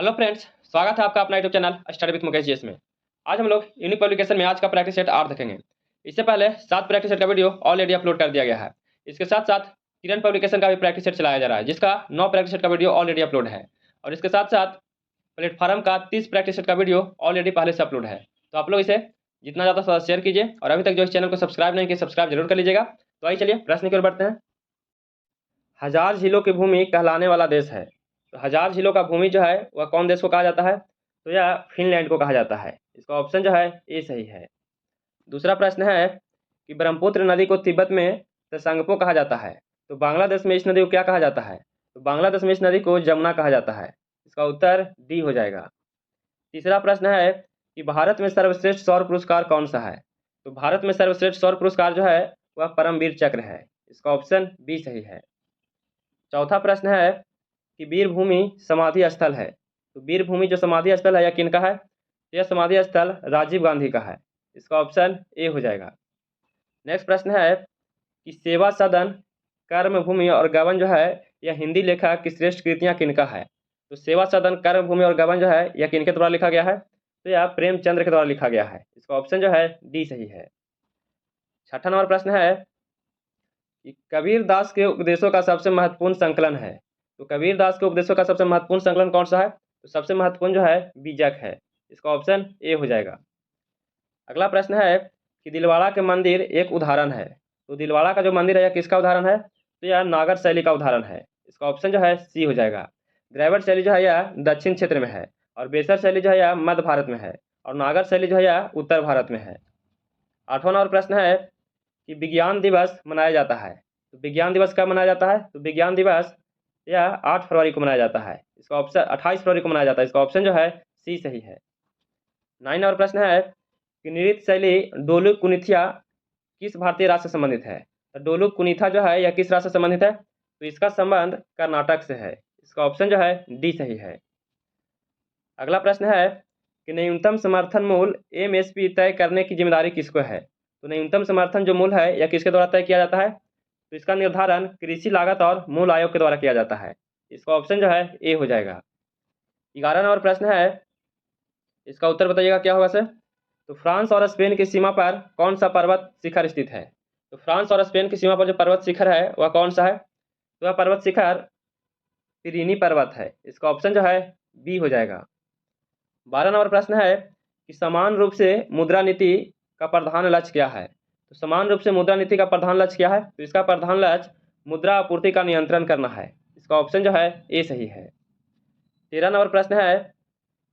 Hello friends, स्वागत है आपका अपना YouTube channel study with Mukesh GS में। आज हम लोग यूनिक पब्लिकेशन में आज का प्रैक्टिस सेट 8 देखेंगे। इससे पहले 7 प्रैक्टिस सेट का वीडियो ऑलरेडी अपलोड कर दिया गया है। इसके साथ साथ किरण पब्लिकेशन का भी प्रैक्टिस सेट चलाया जा रहा है, जिसका 9 प्रैक्टिस सेट का वीडियो ऑलरेडी अपलोड है। और इसके साथ साथ प्लेटफॉर्म का 30 प्रैक्टिस सेट का वीडियो ऑलरेडी पहले से अपलोड है। तो आप लोग इसे जितना ज़्यादा शेयर कीजिए, और अभी तक जो इस चैनल को सब्सक्राइब नहीं किया सब्सक्राइब जरूर कर लीजिएगा। तो आइए चलिए प्रश्न की ओर बढ़ते हैं। हजार झीलों की भूमि कहलाने वाला देश है। तो हजार झीलों का भूमि जो है वह कौन देश को कहा जाता है? तो यह फिनलैंड को कहा जाता है। इसका ऑप्शन जो है ए सही है। दूसरा प्रश्न है कि ब्रह्मपुत्र नदी को तिब्बत में त्संगपो कहा जाता है। तो बांग्लादेश में इस नदी को क्या कहा जाता है? तो बांग्लादेश में इस नदी को जमुना कहा जाता है। इसका उत्तर डी हो जाएगा। तीसरा प्रश्न है कि भारत में सर्वश्रेष्ठ सौर पुरस्कार कौन सा है? तो भारत में सर्वश्रेष्ठ सौर पुरस्कार जो है वह परमवीर चक्र है। इसका ऑप्शन बी सही है। चौथा प्रश्न है कि वीरभूमि समाधि स्थल है। तो वीरभूमि जो समाधि स्थल है यह किनका है? यह समाधि स्थल राजीव गांधी का है। इसका ऑप्शन ए हो जाएगा। नेक्स्ट प्रश्न है कि सेवा सदन, कर्मभूमि और गबन जो है यह हिंदी लेखक की श्रेष्ठ कृतियां किनका है? तो सेवा सदन, कर्मभूमि और गबन जो है यह किनके द्वारा लिखा गया है? तो यह प्रेमचंद्र के द्वारा लिखा गया है। इसका ऑप्शन जो है डी सही है। छठा नंबर प्रश्न है कि कबीर दास के उपदेशों का सबसे महत्वपूर्ण संकलन है। तो कबीर दास के उपदेशों का सबसे महत्वपूर्ण संकलन कौन सा है? तो सबसे महत्वपूर्ण जो है बीजक है। इसका ऑप्शन ए हो जाएगा। अगला प्रश्न है कि दिलवाड़ा के मंदिर एक उदाहरण है। तो दिलवाड़ा का जो मंदिर है यह किसका उदाहरण है? तो यह नागर शैली का उदाहरण है। इसका ऑप्शन जो है सी हो जाएगा। द्रविड़ शैली जो है यह दक्षिण क्षेत्र में है, और बेसर शैली जो है यह मध्य भारत में है, और नागर शैली जो है यह उत्तर भारत में है। आठवां नंबर प्रश्न है कि विज्ञान दिवस मनाया जाता है। तो विज्ञान दिवस कब मनाया जाता है? तो विज्ञान दिवस यह 8 फरवरी को मनाया जाता है। इसका ऑप्शन 28 फरवरी को मनाया जाता है। इसका ऑप्शन जो है सी सही है। 9 नंबर प्रश्न है कि नृत्य शैली डोलू कुनिथिया किस भारतीय राज्य से संबंधित है? तो डोलू कुनिथा जो है यह किस राज्य से संबंधित है? तो इसका संबंध कर्नाटक से है। इसका ऑप्शन जो है डी सही है। अगला प्रश्न है कि न्यूनतम समर्थन मूल्य एमएसपी तय करने की जिम्मेदारी किसको है? तो न्यूनतम समर्थन जो मूल्य है यह किसके द्वारा तय किया जाता है? तो इसका निर्धारण कृषि लागत और मूल आयोग के द्वारा किया जाता है। इसका ऑप्शन जो है ए हो जाएगा। 11 नंबर प्रश्न है, इसका उत्तर बताइएगा क्या होगा सर? तो फ्रांस और स्पेन की सीमा पर कौन सा पर्वत शिखर स्थित है? तो फ्रांस और स्पेन की सीमा पर जो पर्वत शिखर है वह कौन सा है? तो वह पर्वत शिखर पिरीनी पर्वत है। इसका ऑप्शन जो है बी हो जाएगा। 12 नंबर प्रश्न है कि समान रूप से मुद्रा नीति का प्रधान लक्ष्य क्या है? तो समान रूप से मुद्रा नीति का प्रधान लक्ष्य क्या है? तो इसका प्रधान लक्ष्य मुद्रा आपूर्ति का नियंत्रण करना है। इसका ऑप्शन जो है ए सही है। 13 नंबर प्रश्न है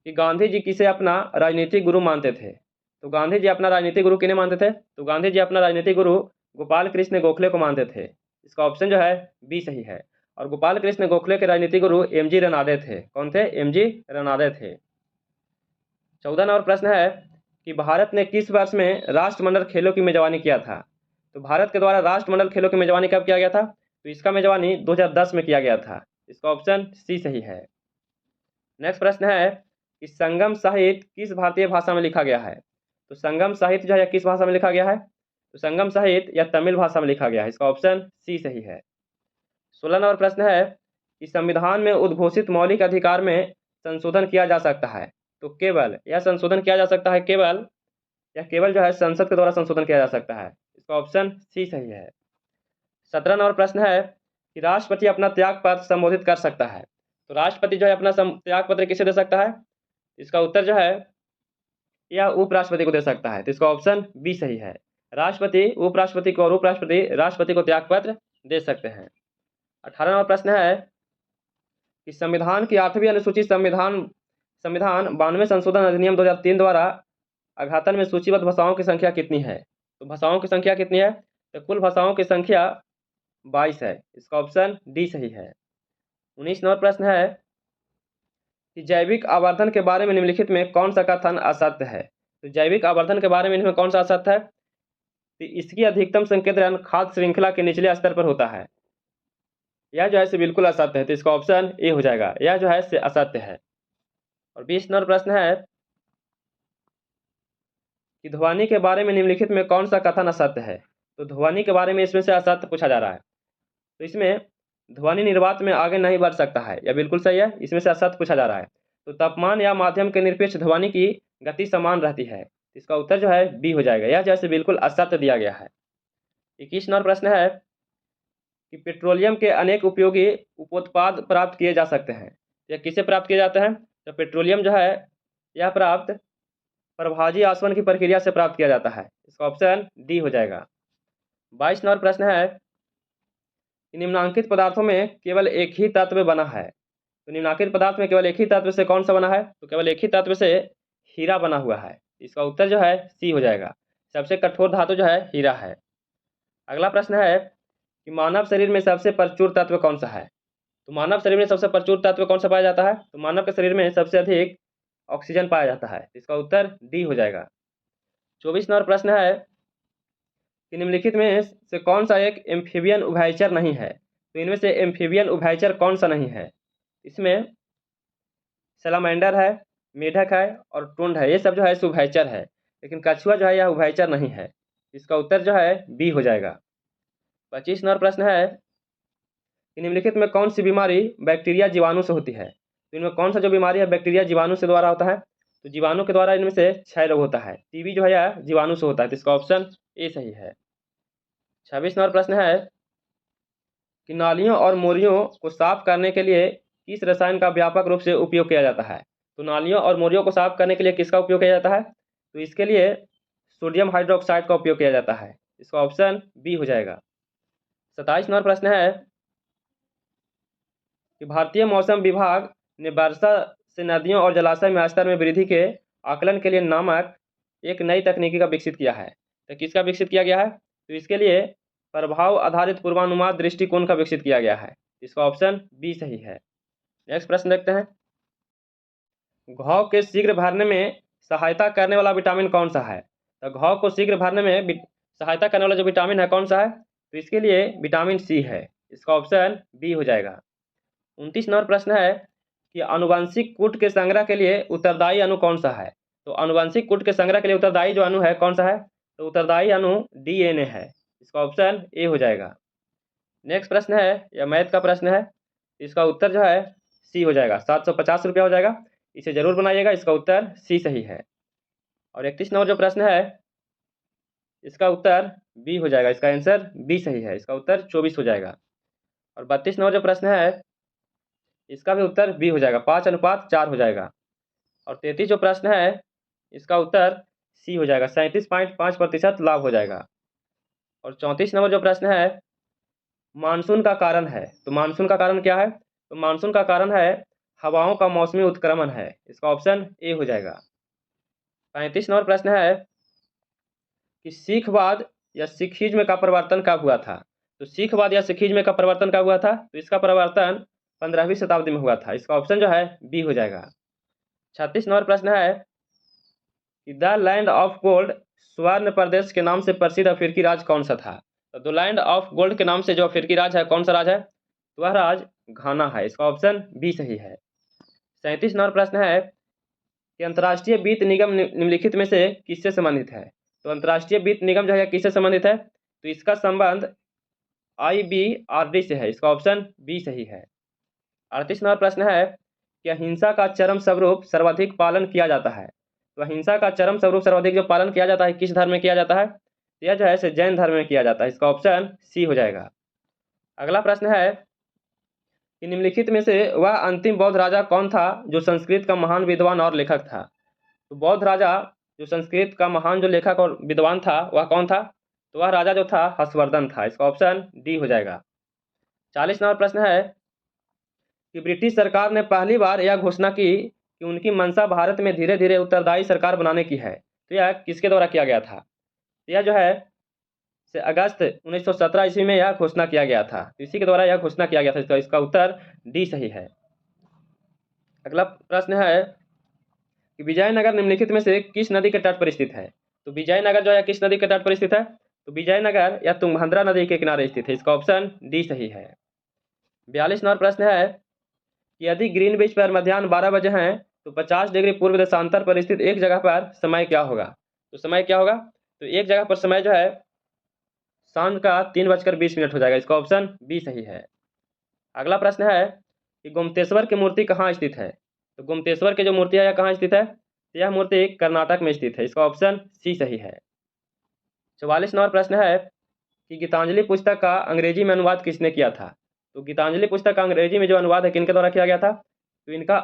कि गांधी जी किसे अपना राजनीतिक गुरु मानते थे? तो गांधी जी अपना राजनीतिक गुरु किन्हें मानते थे? तो गांधी जी अपना राजनीतिक गुरु गोपाल कृष्ण गोखले को मानते थे। इसका ऑप्शन जो है बी सही है। और गोपाल कृष्ण गोखले के राजनीतिक गुरु एमजी रनादे थे। कौन थे? एमजी रनादे थे। 14 नंबर प्रश्न है कि भारत ने किस वर्ष में राष्ट्रमंडल खेलों की मेजबानी किया था? तो भारत के द्वारा राष्ट्रमंडल खेलों की मेजबानी कब किया गया था? तो इसका मेजबानी 2010 में किया गया था। इसका ऑप्शन सी सही है। नेक्स्ट प्रश्न है कि संगम साहित्य किस भारतीय भाषा में लिखा गया है? तो संगम साहित्य जो है किस भाषा में लिखा गया है? तो संगम साहित्य या तमिल भाषा में लिखा गया है। इसका ऑप्शन सी सही है। 16 नंबर प्रश्न है कि संविधान में उद्घोषित मौलिक अधिकार में संशोधन किया जा सकता है। तो केवल यह संशोधन किया जा सकता है, केवल जो है संसद के द्वारा संशोधन किया जा सकता है। इसका ऑप्शन सी सही है। 17 नंबर प्रश्न है कि राष्ट्रपति अपना त्याग पत्र संबोधित कर सकता है। तो राष्ट्रपति जो है अपना त्याग पत्र किसे दे सकता है? इसका उत्तर जो है यह उपराष्ट्रपति को दे सकता है। तो इसका ऑप्शन बी सही है। राष्ट्रपति उपराष्ट्रपति को और उपराष्ट्रपति राष्ट्रपति को त्याग पत्र दे सकते हैं। 18 नंबर प्रश्न है कि संविधान की 8वीं अनुसूची संविधान 92 संशोधन अधिनियम 2003 द्वारा अघातन में सूचीबद्ध भाषाओं की संख्या कितनी है? तो भाषाओं की संख्या कितनी है? तो कुल भाषाओं की संख्या 22 है। इसका ऑप्शन डी सही है। 19 नंबर प्रश्न है कि जैविक आवर्धन के बारे में निम्नलिखित में कौन सा कथन असत्य है? तो जैविक आवर्धन के बारे में इनमें कौन सा असत्य है? तो इसकी अधिकतम संकेंद्रण खाद्य श्रृंखला के निचले स्तर पर होता है। यह जो है से बिल्कुल असत्य है। तो इसका ऑप्शन ए हो जाएगा। यह जो है से असत्य है। और 20 नंबर प्रश्न है कि ध्वनि के बारे में निम्नलिखित में कौन सा कथन असत्य है? तो ध्वनि के बारे में इसमें से असत्य पूछा जा रहा है। तो इसमें ध्वनि निर्वात में आगे नहीं बढ़ सकता है, यह बिल्कुल सही है। इसमें से असत्य पूछा जा रहा है। तो तापमान या माध्यम के निरपेक्ष ध्वनि की गति समान रहती है। इसका उत्तर जो है बी हो जाएगा। यह जैसे बिल्कुल असत्य दिया गया है। 21 नंबर प्रश्न है कि पेट्रोलियम के अनेक उपयोगी उपोत्पाद प्राप्त किए जा सकते हैं। यह किससे प्राप्त किए जाते हैं? तो पेट्रोलियम जो है यह प्राप्त प्रभाजी आसवन की प्रक्रिया से प्राप्त किया जाता है। इसका ऑप्शन डी हो जाएगा। 22 नंबर प्रश्न है कि निम्नांकित पदार्थों में केवल एक ही तत्व बना है। तो निम्नांकित पदार्थ में केवल एक ही तत्व से कौन सा बना है? तो केवल एक ही तत्व से हीरा बना हुआ है। इसका उत्तर जो है सी हो जाएगा। सबसे कठोर धातु जो है हीरा है। अगला प्रश्न है कि मानव शरीर में सबसे प्रचुर तत्व कौन सा है? तो मानव शरीर में सबसे प्रचुर तत्व कौन सा पाया जाता है? तो मानव के शरीर में सबसे अधिक ऑक्सीजन पाया जाता है। इसका उत्तर डी हो जाएगा। 24 नंबर प्रश्न है कि निम्नलिखित में से कौन सा एक एम्फीबियन उभयचर नहीं है? तो इनमें से एम्फीबियन उभयचर कौन सा नहीं है? इसमें सैलामेंडर है, मेढक है और टुंड है। ये सब जो है उभयचर है, लेकिन कछुआ जो है यह उभयचर नहीं है। इसका उत्तर जो है बी हो जाएगा। 25 नंबर प्रश्न है कि निम्नलिखित में कौन सी बीमारी बैक्टीरिया जीवाणु से होती है? तो इनमें कौन सा जो बीमारी है बैक्टीरिया जीवाणु से द्वारा होता है? तो जीवाणु के द्वारा इनमें से क्षय रोग होता है। टीबी जो है यह जीवाणु से होता है। तो इसका ऑप्शन ए सही है। 26 नंबर प्रश्न है कि नालियों और मोरियों को साफ करने के लिए किस रसायन का व्यापक रूप से उपयोग किया जाता है? तो नालियों और मोरियों को साफ करने के लिए किसका उपयोग किया जाता है? तो इसके लिए सोडियम हाइड्रोक्साइड का उपयोग किया जाता है। इसका ऑप्शन बी हो जाएगा। 27 नंबर प्रश्न है कि भारतीय मौसम विभाग ने वर्षा से नदियों और जलाशय में स्तर में वृद्धि के आकलन के लिए नामक एक नई तकनीकी का विकसित किया है। तो किसका विकसित किया गया है? तो इसके लिए प्रभाव आधारित पूर्वानुमान दृष्टिकोण का विकसित किया गया है। इसका ऑप्शन बी सही है। नेक्स्ट प्रश्न देखते हैं। घाव के शीघ्र भरने में सहायता करने वाला विटामिन कौन सा है? तो घाव को शीघ्र भरने में सहायता करने वाला जो विटामिन है कौन सा है? तो इसके लिए विटामिन सी है। इसका ऑप्शन बी हो जाएगा। 29 नंबर प्रश्न है कि आनुवंशिक कूट के संग्रह के लिए उत्तरदायी अणु कौन सा है? तो आनुवंशिक कूट के संग्रह के लिए उत्तरदायी जो अणु है कौन सा है? तो उत्तरदायी अणु डीएनए है। इसका ऑप्शन ए हो जाएगा। नेक्स्ट प्रश्न है यह मैथ का प्रश्न है। इसका उत्तर जो है सी हो जाएगा। 750 रुपया हो जाएगा। इसे जरूर बनाइएगा। इसका उत्तर सी सही है। और 31 नंबर जो प्रश्न है इसका उत्तर बी हो जाएगा। इसका आंसर बी सही है। इसका उत्तर 24 हो जाएगा। और 32 नंबर जो प्रश्न है इसका भी उत्तर बी हो जाएगा। 5:4 हो जाएगा। और 33 जो प्रश्न है इसका उत्तर सी हो जाएगा। 37.5% लाभ हो जाएगा। और 34 नंबर जो प्रश्न है मानसून का कारण है। तो मानसून का कारण क्या है? तो मानसून का कारण है हवाओं का मौसमी उत्क्रमण है। इसका ऑप्शन ए हो जाएगा। 35 नंबर प्रश्न है कि सिखवाद या सिखिज्म का प्रवर्तन कब हुआ था? तो सिखवाद या सिखिज्म का प्रवर्तन कब हुआ था? तो इसका प्रवर्तन 15वीं शताब्दी में हुआ था। इसका ऑप्शन जो है बी हो जाएगा। 36 नंबर प्रश्न है कि द लैंड ऑफ गोल्ड स्वर्ण प्रदेश के नाम से प्रसिद्ध अफ्रीकी राज्य कौन सा था? तो द लैंड ऑफ गोल्ड के नाम से जो अफ्रीकी राज्य है कौन सा राज्य है? तो वह राज्य घाना है। इसका ऑप्शन बी सही है। 37 नंबर प्रश्न है कि अंतर्राष्ट्रीय वित्त निगम निम्नलिखित में से किससे संबंधित है? तो अंतर्राष्ट्रीय वित्त निगम जो है किससे संबंधित है? तो इसका संबंध IBRD से है। इसका ऑप्शन बी सही है। 38 नंबर प्रश्न है कि अहिंसा का चरम स्वरूप सर्वाधिक पालन किया जाता है। तो अहिंसा का चरम स्वरूप सर्वाधिक जो पालन किया जाता है किस धर्म में किया जाता है? यह जो है जैन धर्म में किया जाता है। इसका ऑप्शन सी हो जाएगा। अगला प्रश्न है कि निम्नलिखित में से वह अंतिम बौद्ध राजा कौन था जो संस्कृत का महान विद्वान और लेखक था? तो बौद्ध राजा जो संस्कृत का महान जो लेखक और विद्वान था वह कौन था? तो वह राजा जो था हर्षवर्धन था। इसका ऑप्शन डी हो जाएगा। 40 नंबर प्रश्न है कि ब्रिटिश सरकार ने पहली बार यह घोषणा की कि उनकी मंशा भारत में धीरे धीरे उत्तरदायी सरकार बनाने की है। तो यह किसके द्वारा किया गया था? यह जो है से अगस्त 1917 ईस्वी में यह घोषणा किया गया था। इसी के द्वारा यह घोषणा किया गया था। तो इसका उत्तर डी सही है। अगला प्रश्न है कि विजयनगर निम्नलिखित में से किस नदी के तट पर स्थित है? तो विजयनगर जो है किस नदी के तट पर स्थित है? तो विजयनगर या तुंगभद्रा नदी के किनारे स्थित है। इसका ऑप्शन डी सही है। 42 नंबर प्रश्न है कि यदि ग्रीनविच पर मध्याह्न 12 बजे हैं तो 50 डिग्री पूर्व देशांतर पर स्थित एक जगह पर समय क्या होगा? तो समय क्या होगा? तो एक जगह पर समय जो है सांझ का 3:20 हो जाएगा। इसका ऑप्शन बी सही है। अगला प्रश्न है कि गोमतेश्वर की मूर्ति कहाँ स्थित है? तो गोमतेश्वर की जो मूर्ति है यह कहाँ स्थित है? तो यह मूर्ति कर्नाटक में स्थित है। इसका ऑप्शन सी सही है। 44 नंबर प्रश्न है कि गीतांजलि पुस्तक का अंग्रेजी में अनुवाद किसने किया था? तो गीतांजलि पुस्तक का अंग्रेजी में जो अनुवाद है किनके द्वारा किया गया था? तो इनका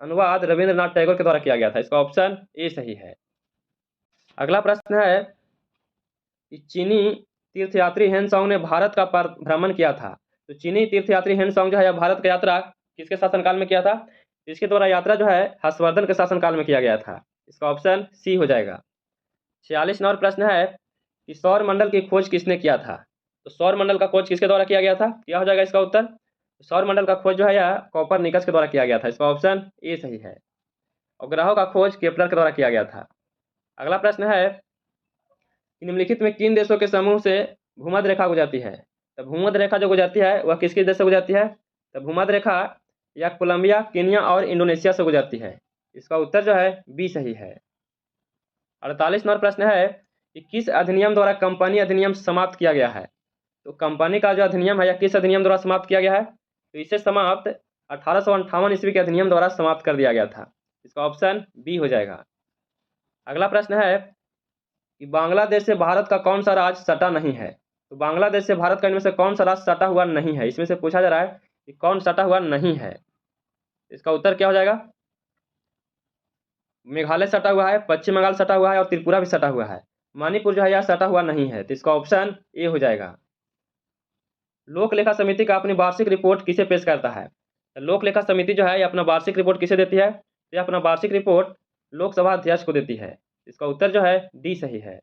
अनुवाद रविंद्रनाथ टैगोर के द्वारा किया गया था। इसका ऑप्शन ए सही है। अगला प्रश्न है कि चीनी तीर्थयात्री हेनसोंग ने भारत का भ्रमण किया था। तो चीनी तीर्थयात्री हेनसोंग जो है भारत की यात्रा किसके शासनकाल में किया था? इसके द्वारा यात्रा जो है हर्षवर्धन के शासनकाल में किया गया था। इसका ऑप्शन सी हो जाएगा। 46 नंबर प्रश्न है कि सौर मंडल की खोज किसने किया था? तो सौर मंडल का खोज किसके द्वारा किया गया था? क्या हो जाएगा इसका उत्तर? सौर मंडल का खोज जो है यह कोपरनिकस के द्वारा किया गया था। इसका ऑप्शन ए सही है। और ग्रहों का खोज केपलर के द्वारा किया गया था। अगला प्रश्न है कि निम्नलिखित में किन देशों के समूह से भूमध्य रेखा गुजरती है? तो भूमध्य रेखा जो गुजरती है वह किस किस देश से गुजरती है? तो भूमध्य रेखा या कोलंबिया, केन्या और इंडोनेशिया से गुजरती है। इसका उत्तर जो है बी सही है। 48 नंबर प्रश्न है कि किस अधिनियम द्वारा कंपनी अधिनियम समाप्त किया गया है? तो कंपनी का जो अधिनियम है यह किस अधिनियम द्वारा समाप्त किया गया है? तो इसे समाप्त 1858 ईस्वी के अधिनियम द्वारा समाप्त कर दिया गया था। इसका ऑप्शन बी हो जाएगा। अगला प्रश्न है कि बांग्लादेश से भारत का कौन सा राज्य सटा नहीं है? तो बांग्लादेश से भारत का इनमें से कौन सा राज्य सटा हुआ नहीं है? इसमें से पूछा जा रहा है कि कौन सटा हुआ नहीं है। इसका उत्तर क्या हो जाएगा? मेघालय सटा हुआ है, पश्चिम बंगाल सटा हुआ है और त्रिपुरा भी सटा हुआ है। मणिपुर जो है यह सटा हुआ नहीं है। तो इसका ऑप्शन ए हो जाएगा। लोक लेखा समिति का अपनी वार्षिक रिपोर्ट किसे पेश करता है? लोक लेखा समिति जो है ये अपना वार्षिक रिपोर्ट किसे देती है? तो यह अपना वार्षिक रिपोर्ट लोकसभा अध्यक्ष को देती है। इसका उत्तर जो है डी सही है।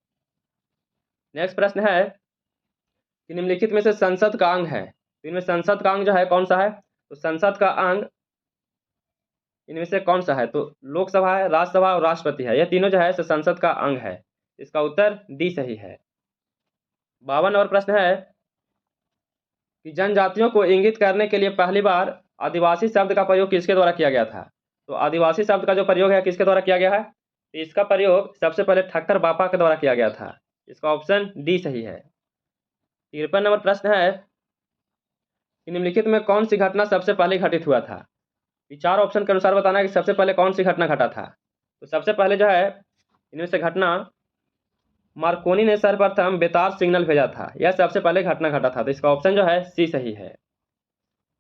नेक्स्ट प्रश्न है कि निम्नलिखित में से संसद का अंग है। तो इनमें संसद का अंग जो है कौन सा है? तो संसद का अंग इनमें से कौन सा है? तो लोकसभा है, राज्यसभा और राष्ट्रपति है। यह तीनों जो है संसद का अंग है। इसका उत्तर डी सही है। 52 और प्रश्न है कि जनजातियों को इंगित करने के लिए पहली बार आदिवासी शब्द का प्रयोग किसके द्वारा किया गया था? तो आदिवासी शब्द का जो प्रयोग है किसके द्वारा किया गया है? तो इसका प्रयोग सबसे पहले ठक्कर बापा के द्वारा किया गया था। इसका ऑप्शन डी सही है। 53 नंबर प्रश्न है कि निम्नलिखित में कौन सी घटना सबसे पहले घटित हुआ था? चार ऑप्शन के अनुसार बताना है कि सबसे पहले कौन सी घटना घटा था। तो सबसे पहले जो है इनमें से घटना मार्कोनी ने सर्वप्रथम बेतार सिग्नल भेजा था। यह सबसे पहले घटना घटा था। तो इसका ऑप्शन जो है सी सही है।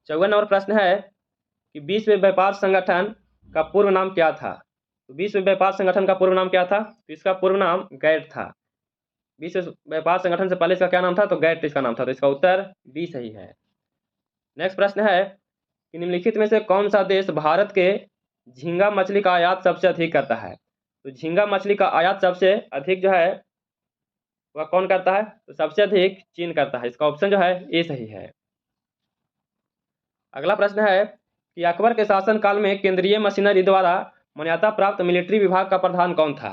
54 नंबर प्रश्न है कि विश्व व्यापार संगठन का पूर्व नाम क्या था? तो विश्व व्यापार संगठन का पूर्व नाम क्या था? तो इसका पूर्व नाम गैट था। विश्व व्यापार संगठन से पहले इसका क्या नाम था? तो गैट इसका नाम था। तो इसका उत्तर बी सही है। नेक्स्ट प्रश्न है कि निम्नलिखित में से कौन सा देश भारत के झींगा मछली का आयात सबसे अधिक करता है? तो झींगा मछली का आयात सबसे अधिक जो है वह कौन करता है? तो सबसे अधिक चीन करता है। इसका ऑप्शन जो है ए सही है। अगला प्रश्न है कि अकबर के शासनकाल में केंद्रीय मशीनरी द्वारा मान्यता प्राप्त मिलिट्री विभाग का प्रधान कौन था?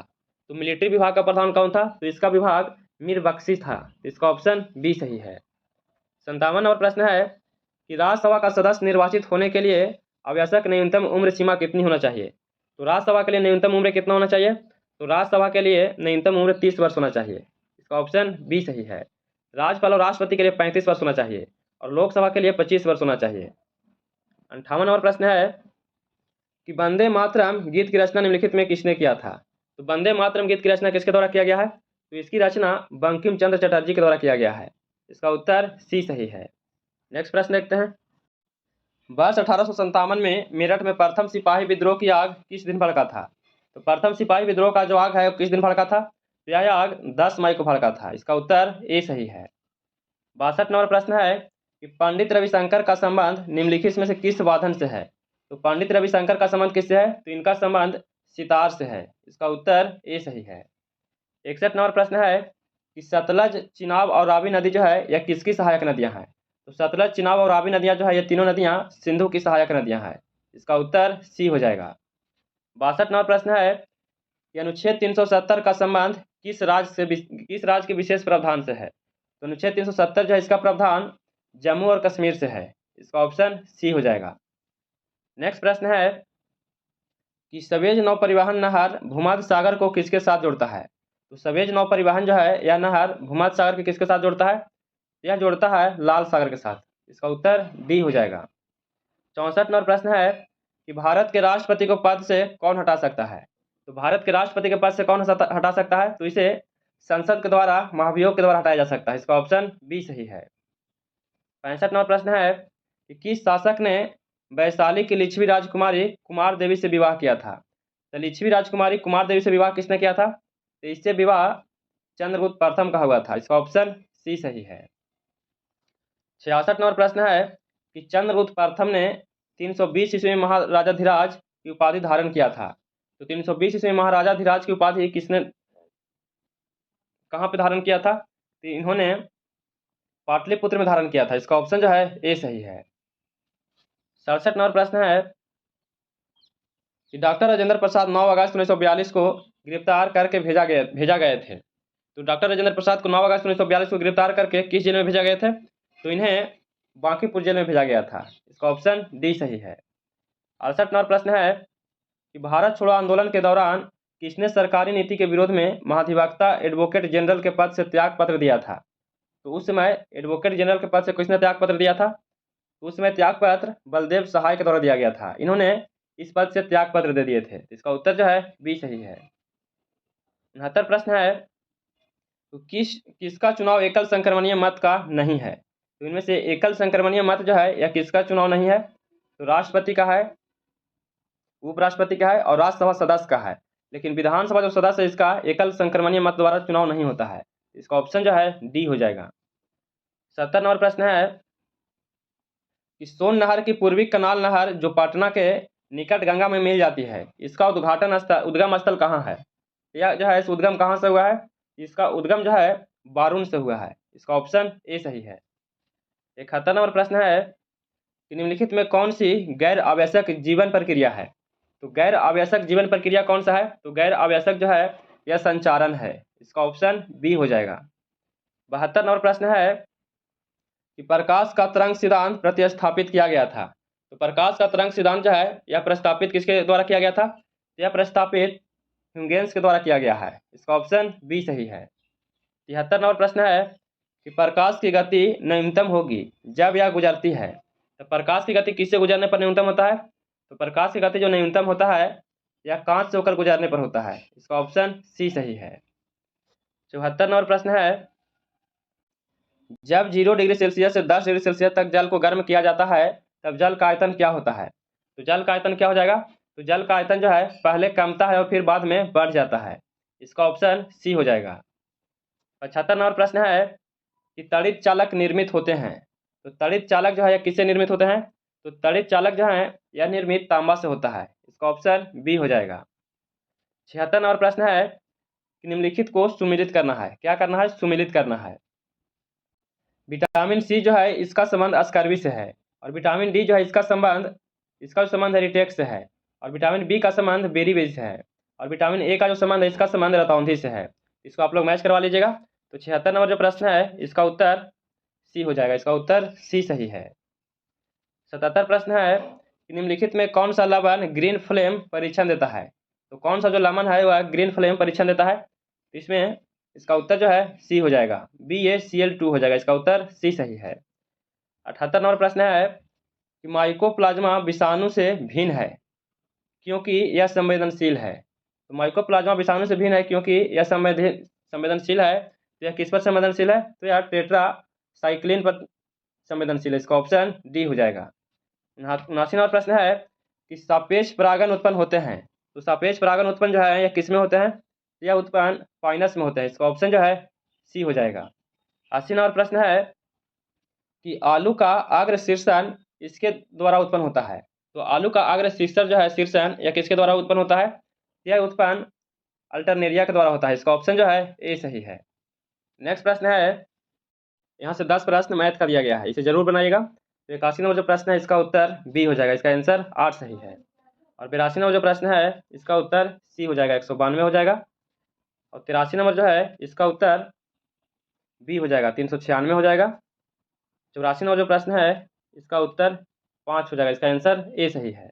तो मिलिट्री विभाग का प्रधान कौन था? तो इसका विभाग मीर बख्शी था। इसका ऑप्शन बी सही है। 57 नंबर प्रश्न है कि राज्यसभा का सदस्य निर्वाचित होने के लिए आवश्यक न्यूनतम उम्र सीमा कितनी होना चाहिए? तो राज्यसभा के लिए न्यूनतम उम्र कितना होना चाहिए? तो राज्यसभा के लिए न्यूनतम उम्र 30 वर्ष होना चाहिए। इसका ऑप्शन बी सही है। राज्यपाल और राष्ट्रपति के लिए 35 वर्ष होना चाहिए और लोकसभा के लिए 25 वर्ष होना चाहिए। 58 नंबर प्रश्न है कि वंदे मातरम गीत की रचना निम्नलिखित में किसने किया था? तो वंदे मातरम गीत की रचना किसके द्वारा किया गया है? तो इसकी रचना बंकिम चंद्र चटर्जी के द्वारा किया गया है। इसका उत्तर सी सही है। नेक्स्ट प्रश्न देखते हैं। वर्ष 1857 में मेरठ में प्रथम सिपाही विद्रोह की आग किस दिन भड़का था? तो प्रथम सिपाही विद्रोह का जो आग है किस दिन भड़का था? तो यह आग 10 मई को भड़का था। इसका उत्तर ए सही है। 62 नंबर प्रश्न है कि पंडित रविशंकर का संबंध निम्नलिखित में से किस वादन से है? तो पंडित रविशंकर का संबंध किससे है? तो इनका संबंध सितार से है। इसका उत्तर ए सही है। 61 नंबर प्रश्न है कि सतलज, चिनाब और रावी नदी जो है यह किसकी सहायक नदियां हैं? तो सतलज, चिनाब और रावी नदियां जो है ये तीनों नदियां सिंधु की सहायक नदियां हैं। इसका उत्तर सी हो जाएगा। 62 नंबर प्रश्न है कि अनुच्छेद 370 का संबंध किस राज्य के विशेष प्रावधान से है? तो अनुच्छेद 370 जो है इसका प्रावधान जम्मू और कश्मीर से है। इसका ऑप्शन सी हो जाएगा। नेक्स्ट प्रश्न है कि सवेज नौ परिवहन नहर भूमध्य सागर को किसके साथ जोड़ता है? तो सवेज नौ परिवहन जो है यह नहर भूमध्य सागर के किसके साथ जोड़ता है? यह जोड़ता है लाल सागर के साथ। इसका उत्तर डी हो जाएगा। 64 नंबर प्रश्न है कि भारत के राष्ट्रपति को पद से कौन हटा सकता है? तो भारत के राष्ट्रपति के पद से कौन हटा सकता है? तो इसे संसद के द्वारा महाभियोग के द्वारा हटाया जा सकता है। इसका ऑप्शन बी सही है। 65 नंबर प्रश्न है कि किस शासक ने वैशाली की लिच्छवी राजकुमारी कुमार देवी से विवाह किया था? तो लिच्छवी राजकुमारी कुमार देवी से विवाह किसने किया था? तो इससे विवाह चंद्रगुप्त प्रथम का हुआ था। इसका ऑप्शन सी सही है। 66 नंबर प्रश्न है कि चंद्रगुप्त प्रथम ने 320 ईस्वी में महाराजाधिराज की उपाधि धारण किया था। तो 320 ईस्वी में महाराजाधिराज की उपाधि किसने कहाँ पे धारण किया था? तो इन्होंने पाटलिपुत्र में धारण किया था। इसका ऑप्शन जो है ए सही है। 67 नंबर प्रश्न है कि डॉक्टर राजेंद्र प्रसाद 9 अगस्त 1942 को गिरफ्तार करके भेजा गए थे। तो डॉक्टर राजेंद्र प्रसाद को 9 अगस्त 1942 को गिरफ्तार करके किस जेल में भेजा गए थे? तो इन्हें बांकीपुर जेल में भेजा गया था। इसका ऑप्शन डी सही है। 68 नंबर प्रश्न है कि भारत छोड़ो आंदोलन के दौरान किसने सरकारी नीति के विरोध में महाधिवक्ता एडवोकेट जनरल के पद से त्याग पत्र दिया था? तो उस समय एडवोकेट जनरल के पद से किसने त्याग पत्र दिया था? तो उस समय त्याग पत्र बलदेव सहाय के द्वारा दिया गया था। इन्होंने इस पद से त्याग पत्र दे दिए थे। इसका उत्तर जो है बी सही है। 69 प्रश्न है तो किसका चुनाव एकल संक्रमणीय मत का नहीं है? तो इनमें से एकल संक्रमणीय मत जो है यह किसका चुनाव नहीं है? तो राष्ट्रपति का है, उपराष्ट्रपति का है और राज्यसभा सदस्य का है। लेकिन विधानसभा जो सदस्य है इसका एकल संक्रमणीय मत द्वारा चुनाव नहीं होता है। इसका ऑप्शन जो है डी हो जाएगा। 70 नंबर प्रश्न है कि सोन नहर की पूर्वी कनाल नहर जो पटना के निकट गंगा में मिल जाती है, इसका उद्गम स्थल कहाँ है? यह जो है इस उद्गम कहाँ से हुआ है? इसका उद्गम जो है बारून से हुआ है। इसका ऑप्शन ए सही है। 71 नंबर प्रश्न है कि निम्नलिखित में कौन सी गैर आवश्यक जीवन प्रक्रिया है? तो गैर आवश्यक जीवन प्रक्रिया कौन सा है? तो गैर आवश्यक जो है यह संचारण है। इसका ऑप्शन बी हो जाएगा। 72 नंबर प्रश्न है कि प्रकाश का तरंग सिद्धांत प्रतिस्थापित किया गया था। तो प्रकाश का तरंग सिद्धांत जो है यह प्रस्तापित किसके द्वारा किया गया था? यह प्रस्तापित ह्यूजेंस के द्वारा किया गया है। इसका ऑप्शन बी सही है। 73 नंबर प्रश्न है कि प्रकाश की गति न्यूनतम होगी जब यह गुजरती है। तो प्रकाश की गति किससे गुजरने पर न्यूनतम होता है? तो प्रकाश की गति जो न्यूनतम होता है यह कांच से होकर गुजरने पर होता है। इसका ऑप्शन सी सही है। 74 नंबर प्रश्न है जब 0 डिग्री सेल्सियस से 10 डिग्री सेल्सियस तक जल को गर्म किया जाता है तब जल का आयतन क्या होता है? तो जल का आयतन क्या हो जाएगा? तो जल का आयतन जो है पहले कमता है और फिर बाद में बढ़ जाता है। इसका ऑप्शन सी हो जाएगा। 75 नंबर प्रश्न है कि तड़ित चालक निर्मित होते हैं। तो तड़ित चालक जो है यह किससे निर्मित होते हैं? तो तड़ित चालक जो है यह निर्मित तांबा से होता है। इसका ऑप्शन बी हो जाएगा। 76 नंबर प्रश्न है कि निम्नलिखित को सुमिलित करना है। क्या करना है? सुमिलित करना है। विटामिन सी जो है इसका संबंध स्कर्वी से है और विटामिन डी जो है इसका संबंध रिटेक्स से है और विटामिन बी का संबंध बेरीबेज से है और विटामिन ए का जो संबंध है इसका संबंध रतौंधी से है। इसको आप लोग मैच करवा लीजिएगा। तो 76 नंबर जो प्रश्न है इसका उत्तर सी हो जाएगा। इसका उत्तर सी सही है। 77 प्रश्न है कि निम्नलिखित में कौन सा लवण ग्रीन फ्लेम परीक्षण देता है? तो कौन सा जो लवण है वह ग्रीन फ्लेम परीक्षण देता है? इसमें इसका उत्तर जो है सी हो जाएगा। BaCl2 हो जाएगा। इसका उत्तर सी सही है। 78 नंबर प्रश्न है कि माइकोप्लाज्मा विषाणु से भिन्न है क्योंकि यह संवेदनशील है। तो माइकोप्लाज्मा विषाणु से भिन्न है क्योंकि यह संवेदनशील है। तो यह किस पर संवेदनशील है? तो यह टेट्रासाइक्लिन पर संवेदनशील है। इसका ऑप्शन डी हो जाएगा। 79 नंबर प्रश्न है कि सापेक्ष परागण उत्पन्न होते हैं। तो सापेक्ष परागण उत्पन्न जो है यह किस में होते हैं? यह उत्पन्न पाइनस में होते हैं। इसका ऑप्शन जो है सी हो जाएगा। 80 नंबर प्रश्न है कि आलू का अग्र शीर्षण इसके द्वारा उत्पन्न होता है। तो आलू का अग्र शीर्षण जो है शीर्षण यह किसके द्वारा उत्पन्न होता है? यह उत्पन्न अल्टरनेरिया के द्वारा होता है। इसका ऑप्शन जो है ए सही है। नेक्स्ट प्रश्न है, यहाँ से 10 प्रश्न मैथ का दिया गया है, इसे जरूर बनाइएगा। तो 81 नंबर जो प्रश्न है इसका उत्तर बी हो जाएगा। इसका आंसर 8 सही है। और 82 नंबर जो प्रश्न है इसका उत्तर सी हो जाएगा, 192 हो जाएगा। और 83 नंबर जो है इसका उत्तर बी हो जाएगा, 396 हो जाएगा। 84 नंबर जो प्रश्न है इसका उत्तर 5 हो जाएगा। इसका आंसर ए सही है।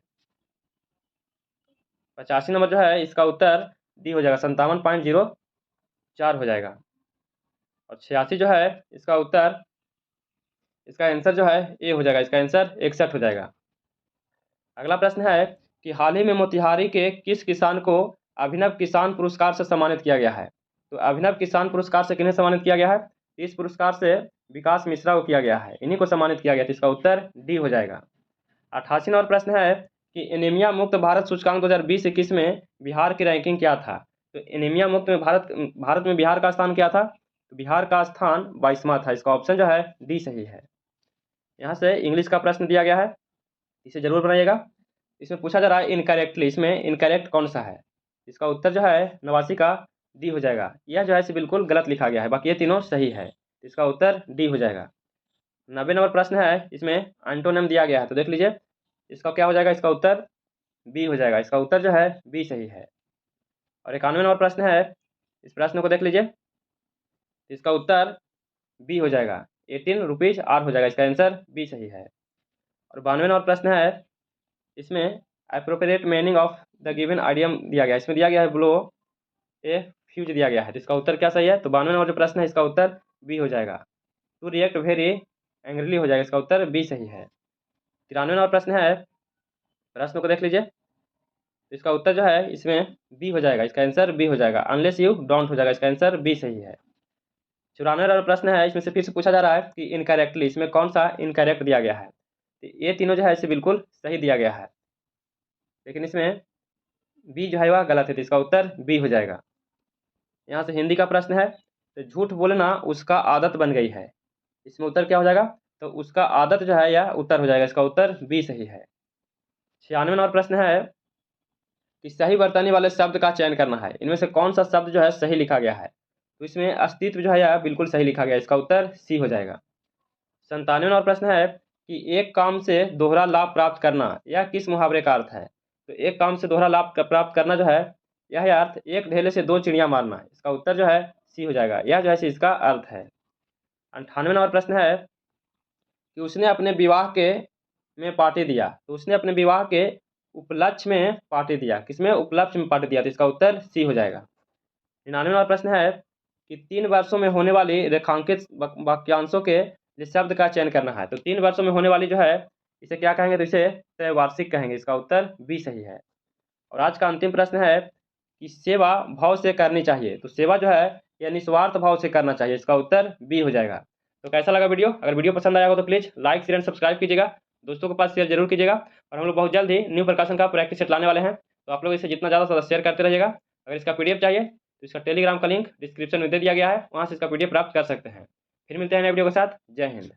85 नंबर जो है इसका उत्तर डी हो जाएगा, 57.04 हो जाएगा। और 86 जो है इसका उत्तर, इसका आंसर जो है ए हो जाएगा। इसका आंसर 61 हो जाएगा। अगला प्रश्न है कि हाल ही में मोतिहारी के किस किसान को अभिनव किसान पुरस्कार से सम्मानित किया गया है? तो अभिनव किसान पुरस्कार से किन्हें सम्मानित किया गया है? इस पुरस्कार से विकास मिश्रा को किया गया है, इन्हीं को सम्मानित किया गया। तो इसका उत्तर डी हो जाएगा। 88 नंबर प्रश्न है कि एनीमिया मुक्त भारत सूचकांक 2020-21 में बिहार की रैंकिंग क्या था? तो एनीमिया मुक्त में भारत में बिहार का स्थान क्या था? तो बिहार का स्थान 22वां था। इसका ऑप्शन जो है डी सही है। यहाँ से इंग्लिश का प्रश्न दिया गया है, इसे जरूर बनाइएगा। इसमें पूछा जा रहा है इनकरेक्टली, इसमें इनकरेक्ट कौन सा है? इसका उत्तर जो है 89 का डी हो जाएगा। यह जो है इसे बिल्कुल गलत लिखा गया है, बाकी ये तीनों सही है। इसका उत्तर डी हो जाएगा। 90 नंबर प्रश्न है, इसमें एंटोनिम दिया गया है, तो देख लीजिए इसका क्या हो जाएगा? इसका उत्तर बी हो जाएगा। इसका उत्तर जो है बी सही है। और 91 नंबर प्रश्न है, इस प्रश्न को देख लीजिए, इसका उत्तर बी हो जाएगा। 18 रुपीज़ आर हो जाएगा। इसका आंसर बी सही है। और 92 नंबर प्रश्न है, इसमें appropriate meaning of the given idiom दिया गया है। इसमें दिया गया है ब्लो ए फ्यूज दिया गया है। तो इसका उत्तर क्या सही है? तो 92 नंबर जो प्रश्न है, इसका उत्तर बी हो जाएगा। टू रिएक्ट वेरी एंग्रीली हो जाएगा। इसका उत्तर बी सही है। 93 नंबर प्रश्न है, प्रश्न को देख लीजिए, तो इसका उत्तर जो है इसमें बी हो जाएगा। इसका आंसर बी हो जाएगा। अनलेस यू डोंट हो जाएगा। इसका आंसर बी सही है। 94 नंबर प्रश्न है, इसमें से फिर से पूछा जा रहा है कि इनकरेक्टली, इसमें कौन सा इनकरेक्ट दिया गया है? तो ये तीनों जो है इसे बिल्कुल सही दिया गया है, लेकिन इसमें बी जो है वह गलत है। तो इसका उत्तर बी हो जाएगा। यहाँ से हिंदी का प्रश्न है, तो झूठ बोलना उसका आदत बन गई है। इसमें उत्तर क्या हो जाएगा? तो उसका आदत जो है यह उत्तर हो जाएगा। इसका उत्तर बी सही है। 96 नंबर प्रश्न है कि सही वर्तनी वाले शब्द का चयन करना है। इनमें से कौन सा शब्द जो है सही लिखा गया है? तो इसमें अस्तित्व जो है यह बिल्कुल सही लिखा गया है। इसका उत्तर सी हो जाएगा। 97 नंबर प्रश्न है कि एक काम से दोहरा लाभ प्राप्त करना, यह किस मुहावरे का अर्थ है? तो एक काम से दोहरा लाभ प्राप्त करना जो है, यह अर्थ एक ढेले से दो चिड़िया मारना है। इसका उत्तर जो है सी हो जाएगा। यह जो है इसका अर्थ है। 98 नंबर प्रश्न है कि उसने अपने विवाह के में पार्टी दिया। तो उसने अपने विवाह के उपलक्ष्य में पार्टी दिया। किसमें? उपलक्ष्य में पार्टी दिया। तो इसका उत्तर सी हो जाएगा। 99 नंबर प्रश्न है कि 3 वर्षों में होने वाली रेखांकित वाक्यांशों के लिए शब्द का चयन करना है। तो 3 वर्षों में होने वाली जो है इसे क्या कहेंगे? तो इसे त्रैवार्षिक कहेंगे। इसका उत्तर बी सही है। और आज का अंतिम प्रश्न है कि सेवा भाव से करनी चाहिए। तो सेवा जो है यह निस्वार्थ भाव से करना चाहिए। इसका उत्तर बी हो जाएगा। तो कैसा लगा वीडियो? अगर वीडियो पसंद आया हो तो please like share and subscribe कीजिएगा, दोस्तों के पास शेयर जरूर कीजिएगा। और हम लोग बहुत जल्द ही न्यू प्रकाशन का प्रैक्टिस सेट लाने वाले हैं, तो आप लोग इसे जितना ज़्यादा शेयर करते रहिएगा। अगर इसका पीडीएफ चाहिए तो इसका टेलीग्राम का लिंक डिस्क्रिप्शन में दे दिया गया है, वहाँ से इसका पीडीएफ प्राप्त कर सकते हैं। फिर मिलते हैं नए वीडियो के साथ। जय हिंद।